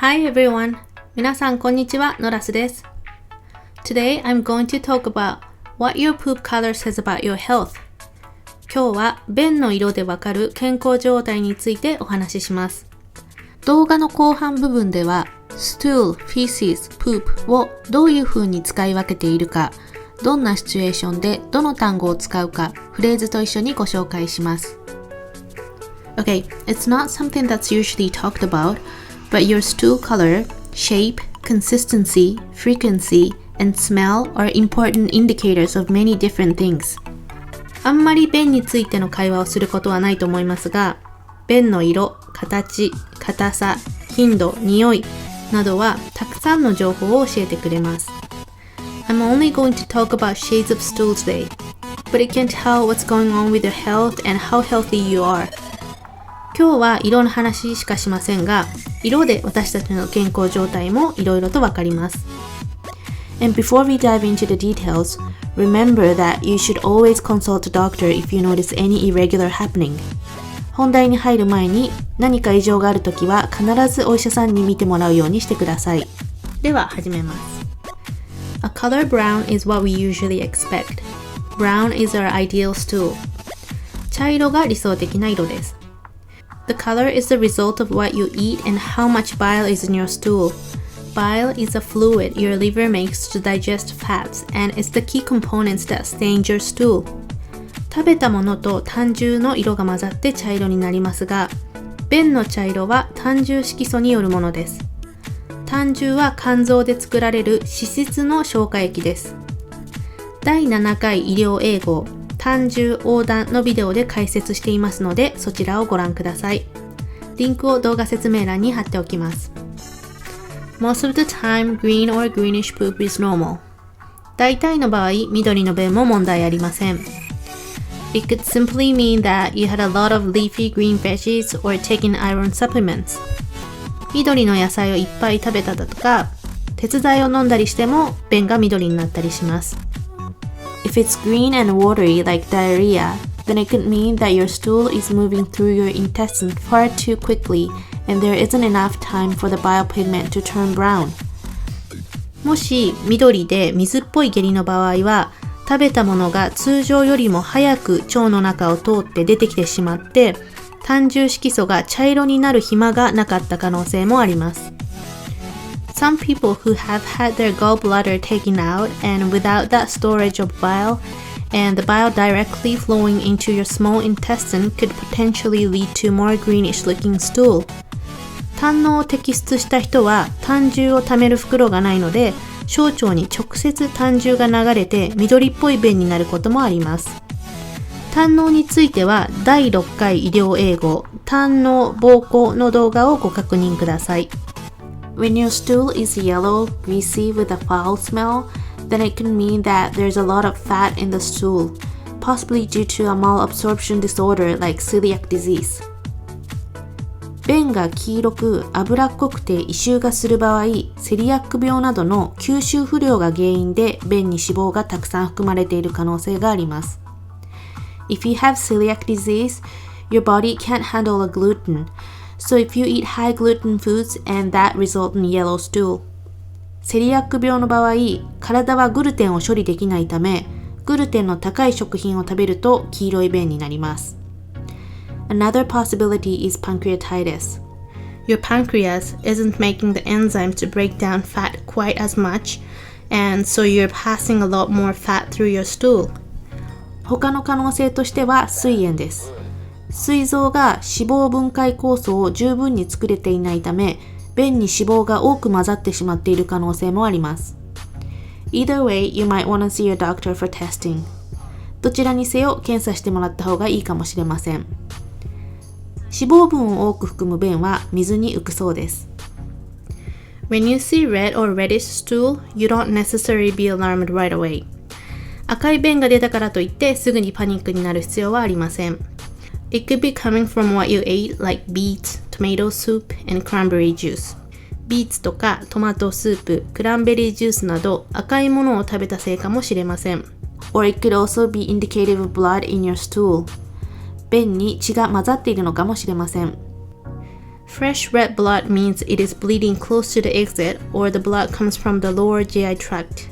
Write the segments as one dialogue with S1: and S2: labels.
S1: Hi everyone! 皆さんこんにちは、ノラスです。Today I'm going to talk about what your poop color says about your health. 今日は便の色でわかる健康状態についてお話しします。動画の後半部分では stool, feces, poop をどういう風に使い分けているか、どんなシチュエーションでどの単語を使うか、フレーズと一緒にご紹介します。Okay, it's not something that's usually talked about.But your stool color, shape, consistency, frequency, and smell are important indicators of many different things. あんまり便についての会話をすることはないと思いますが、便の色、形、硬さ、頻度、匂いなどはたくさんの情報を教えてくれます。I'm only going to talk about shades of stool today, but it can tell what's going on with your health and how healthy you are.今日は色の話しかしませんが、色で私たちの健康状態もいろいろとわかります。And before we dive into the details, remember that you should always consult a doctor if you notice any irregular happening. 本題に入る前に何か異常があるときは必ずお医者さんに見てもらうようにしてください。では始めます。A color brown is what we usually expect. Brown is our ideal stool. 茶色が理想的な色です。The color is the result of what you eat and how much bile is in your stool. Bile is a fluid your liver makes to digest fats and is the key components that stain your stool. 食べたものと胆汁の色が混ざって茶色になりますが、便の茶色は胆汁色素によるものです。胆汁は肝臓で作られる脂質の消化液です。第7回医療英語胆汁横断のビデオで解説していますので、そちらをご覧ください。リンクを動画説明欄に貼っておきます。Most of the time, green or greenish poop is normal. 大体の場合、緑の便も問題ありません。It could simply mean that you had a lot of leafy green veggies or taken iron supplements. 緑の野菜をいっぱい食べただとか、鉄剤を飲んだりしても便が緑になったりします。If it's green and watery like diarrhea, then it could mean that your stool is moving through your intestines far too quickly and there isn't enough time for the bile pigment to turn brown. もし緑で水っぽい下痢の場合は、食べたものが通常よりも早く腸の中を通って出てきてしまって、胆汁色素が茶色になる暇がなかった可能性もあります。Some people who have had their gallbladder taken out and without that storage of bile and the bile directly flowing into your small intestine could potentially lead to more greenish looking stool. 胆のうを摘出した人は胆汁を溜める袋がないので、小腸に直接胆汁が流れて緑っぽい便になることもあります。胆のうについては第6回医療英語胆のう膀胱の動画をご確認ください。When your stool is yellow, greasy with a foul smell, then it can mean that there's a lot of fat in the stool, possibly due to a malabsorption disorder like celiac disease. 便が黄色く脂っこくて異臭がする場合、セリアック病などの吸収不良が原因で便に脂肪がたくさん含まれている可能性があります。If you have celiac disease, your body can't handle a gluten.So if you eat high gluten foods and that result in yellow stool. セリアック病の場合、体はグルテンを処理できないため、グルテンの高い食品を食べると黄色い便になります。Another possibility is pancreatitis. Your pancreas isn't making the enzymes to break down fat quite as much, and so you're passing a lot more fat through your stool. 他の可能性としては膵炎です。膵臓が脂肪分解酵素を十分に作れていないため、便に脂肪が多く混ざってしまっている可能性もあります。Either way, you might want to see a doctor for testing. どちらにせよ検査してもらった方がいいかもしれません。脂肪分を多く含む便は水に浮くそうです。When you see red or reddish stool, you don't necessarily be alarmed right away. 赤い便が出たからといってすぐにパニックになる必要はありません。It could be coming from what you ate, like beets, tomato soup, and cranberry juice. ビーツとかトマトスープ、クランベリージュースなど赤いものを食べたせいかもしれません。Or it could also be indicative of blood in your stool. 便に血が混ざっているのかもしれません。Fresh red blood means it is bleeding close to the exit or the blood comes from the lower GI tract.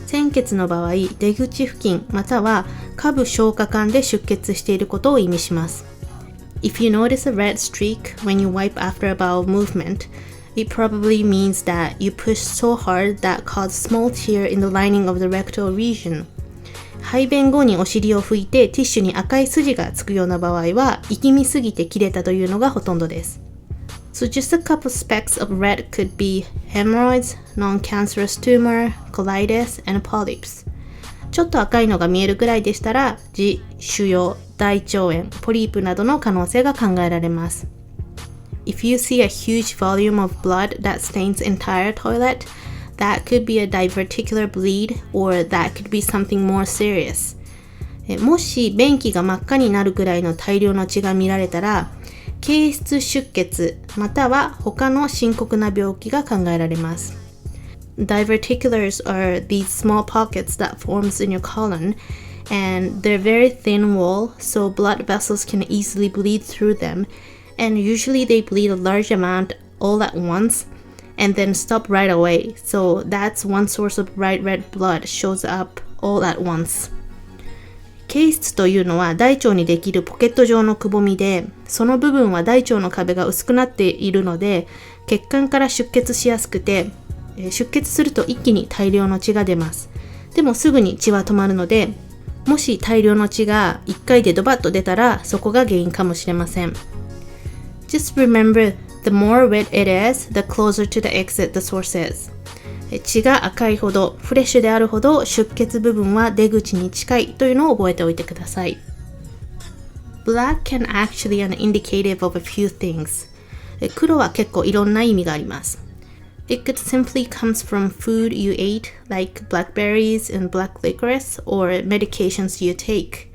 S1: 鮮血の場合、出口付近または下部消化管で出血していることを意味します。If you notice a red streak when you wipe after a bowel movement, it probably means that you pushed so hard that caused small tear in the lining of the rectal region. 排便後にお尻を拭いてティッシュに赤い筋がつくような場合は、力みすぎて切れたというのがほとんどです。So just a couple specks of red could be hemorrhoids, non-cancerous tumor, colitis, and polyps. ちょっと赤いのが見えるくらいでしたら、痔、腫瘍、大腸炎、ポリープなどの可能性が考えられます。If you see a huge volume of blood that stains the entire toilet, that could be a diverticular bleed or that could be something more serious. もし便器が真っ赤になるくらいの大量の血が見られたら、経質出血または他の深刻な病気が考えられます。Diverticulars are these small pockets that forms in your colon, and they're very thin wall, so blood vessels can easily bleed through them, and usually they bleed a large amount all at once, and then stop right away, so that's one source of bright red blood shows up all at once. 経質というのは大腸にできるポケット状のくぼみで、その部分は大腸の壁が薄くなっているので、血管から出血しやすくて、出血すると一気に大量の血が出ます。でもすぐに血は止まるので、もし大量の血が1回でドバッと出たら、そこが原因かもしれません。Just remember, the more red it is, the closer to the exit the source is. 血が赤いほど、フレッシュであるほど出血部分は出口に近いというのを覚えておいてください。Black can actually be an indicative of a few things. 黒は結構いろんな意味があります。It could simply comes from food you ate, like blackberries and black licorice, or medications you take.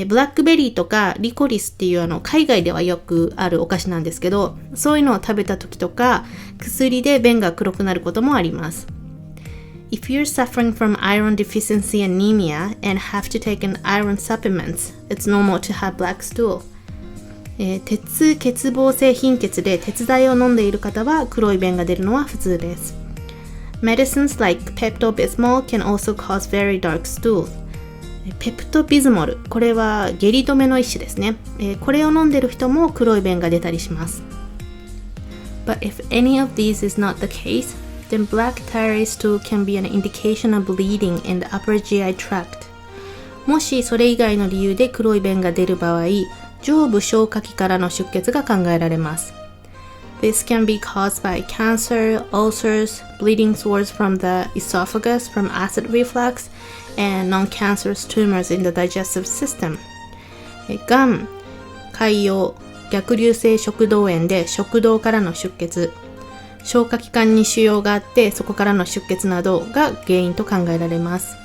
S1: ブラックベリーとかリコリスっていう海外ではよくあるお菓子なんですけど、そういうのを食べた時とか薬で便が黒くなることもあります。If you're suffering from iron deficiency anemia and have to take an iron supplements, it's normal to have black stool. 鉄欠乏性貧血で鉄剤を飲んでいる方は黒い便が出るのは普通です。Medicines like Pepto-Bismol can also cause very dark stool. ペプトビズモル、これは下痢止めの一種ですね。これを飲んでいる人も黒い便が出たりします。But if any of these is not the case, then black tarry stool can be an indication of bleeding in the upper GI tract. もしそれ以外の理由で黒い便が出る場合、上部消化器からの出血が考えられます。This can be caused by cancer, ulcers, bleeding sores from the esophagus from acid reflux, and non-cancerous tumors in the digestive system. がん、潰瘍、逆流性食道炎で食道からの出血、消化器官に腫瘍があってそこからの出血などが原因と考えられます。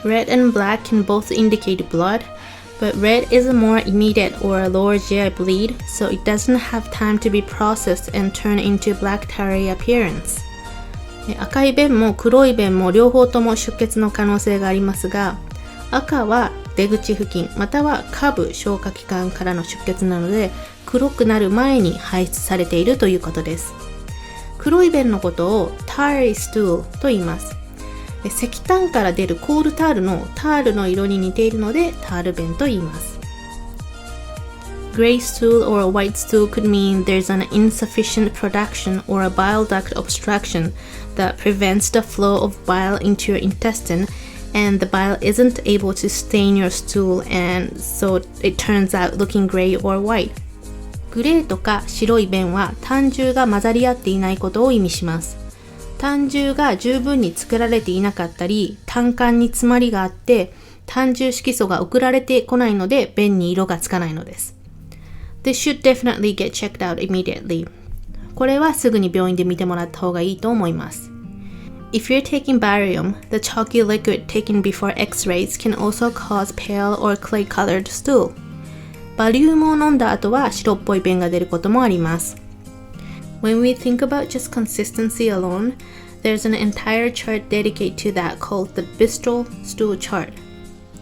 S1: Red and black can both indicate blood, but red is a more immediate or a lower GI bleed, so it doesn't have time to be processed and turn into black tarry appearance. 赤い便も黒い便も両方とも出血の可能性がありますが、赤は出口付近または下部消化器官からの出血なので、黒くなる前に排出されているということです。黒い便のことを tarry stool と言います。石炭から出るコールタールのタールの色に似ているのでタール便と言います。Gray stool or white stool could mean there's an insufficient production or a bile duct obstruction that prevents the flow of bile into your intestine, and the bile isn't able to stain your stool, and so it turns out looking gray or white. グレーとか白い便は胆汁が混ざり合っていないことを意味します。胆汁が十分に作られていなかったり、胆管に詰まりがあって胆汁色素が送られてこないので便に色がつかないのです。This should definitely get checked out immediately. これはすぐに病院で見てもらった方がいいと思います。If you're taking barium, the chalky liquid taken before X-rays can also cause pale or clay-colored stool. バリウムを飲んだ後は白っぽい便が出ることもあります。When we think about just consistency alone, there's an entire chart dedicated to that called the Bristol stool chart.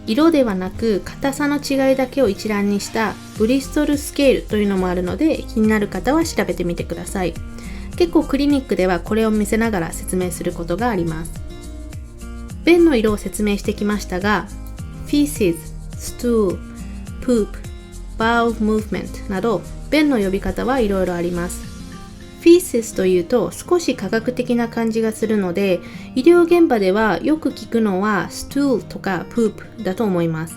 S1: 色ではなく硬さの違いだけを一覧にしたブリストルスケールというのもあるので、気になる方は調べてみてください。結構クリニックではこれを見せながら説明することがあります。便の色を説明してきましたが、feces、stool、poop、bowel movement など便の呼び方はいろいろあります。feces というと少し科学的な感じがするので、医療現場ではよく聞くのは stool とか poop だと思います。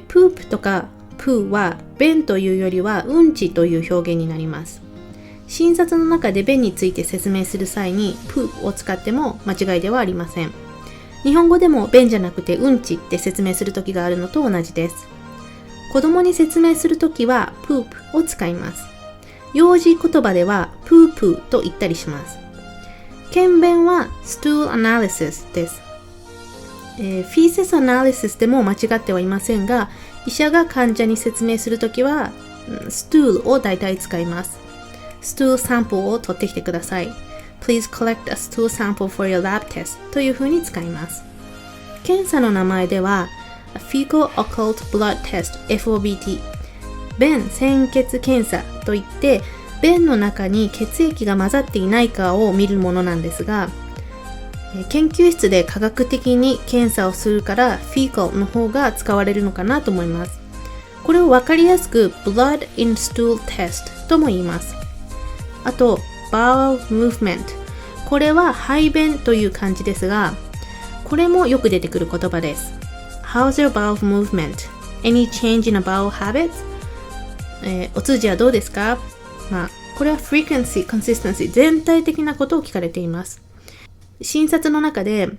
S1: poop とか poo は便というよりはうんちという表現になります。診察の中で便について説明する際に poop を使っても間違いではありません。日本語でも便じゃなくてうんちって説明するときがあるのと同じです。子供に説明するときは poop を使います。幼児言葉ではプープーと言ったりします。検便は stool analysis です。feces analysis でも間違ってはいませんが、医者が患者に説明するときは stool を大体使います。stool sample を取ってきてください。Please collect a stool sample for your lab test というふうに使います。検査の名前では fecal occult blood test FOBT、便潜血検査といって、便の中に血液が混ざっていないかを見るものなんですが、研究室で科学的に検査をするからfecalの方が使われるのかなと思います。これを分かりやすく blood in stool test とも言います。あと bowel movement、 これは排便という漢字ですが、これもよく出てくる言葉です。 How's your bowel movement? Any change in a bowel habit? お通じはどうですか？これは frequency, consistency 全体的なことを聞かれています。診察の中で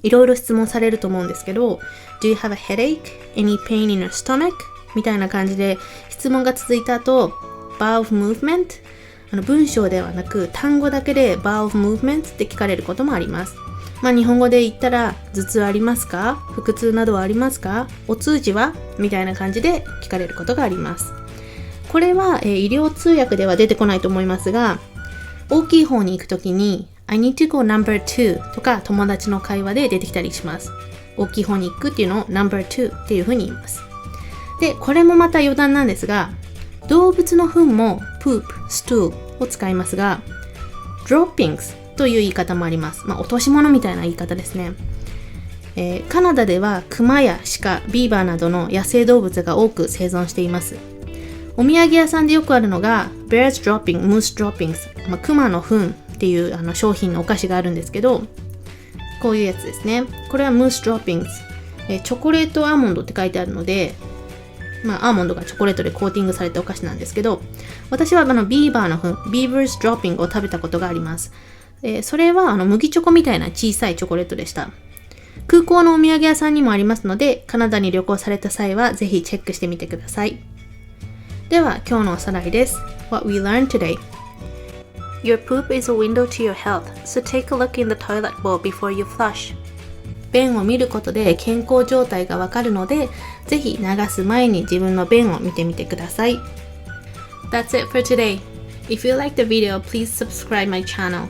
S1: いろいろ質問されると思うんですけど、 Do you have a headache? Any pain in your stomach? みたいな感じで質問が続いた後、 bowel movement、 文章ではなく単語だけで bowel movement って聞かれることもあります。日本語で言ったら、頭痛ありますか？腹痛などはありますか？お通じは？みたいな感じで聞かれることがあります。これは、医療通訳では出てこないと思いますが、大きい方に行くときに I need to go number 2 とか友達の会話で出てきたりします。大きい方に行くっていうのを number 2っていうふうに言います。で、これもまた余談なんですが、動物の糞も poop、stool を使いますが、droppings という言い方もあります。落とし物みたいな言い方ですね。カナダではクマや鹿、ビーバーなどの野生動物が多く生存しています。お土産屋さんでよくあるのが Bears Dropping, Moose Droppings、クマの糞っていう商品のお菓子があるんですけど、こういうやつですね。これは Moose Droppings、チョコレートアーモンドって書いてあるので、アーモンドがチョコレートでコーティングされたお菓子なんですけど、私はビーバーの糞 Beavers Dropping を食べたことがあります。それは麦チョコみたいな小さいチョコレートでした。空港のお土産屋さんにもありますので、カナダに旅行された際はぜひチェックしてみてください。では今日のおさらいです。 What we learned today: Your poop is a window to your health, so take a look in the toilet bowl before you flush. 便を見ることで健康状態がわかるので、ぜひ流す前に自分の便を見てみてください。That's it for today. If you liked the video, please subscribe my channel.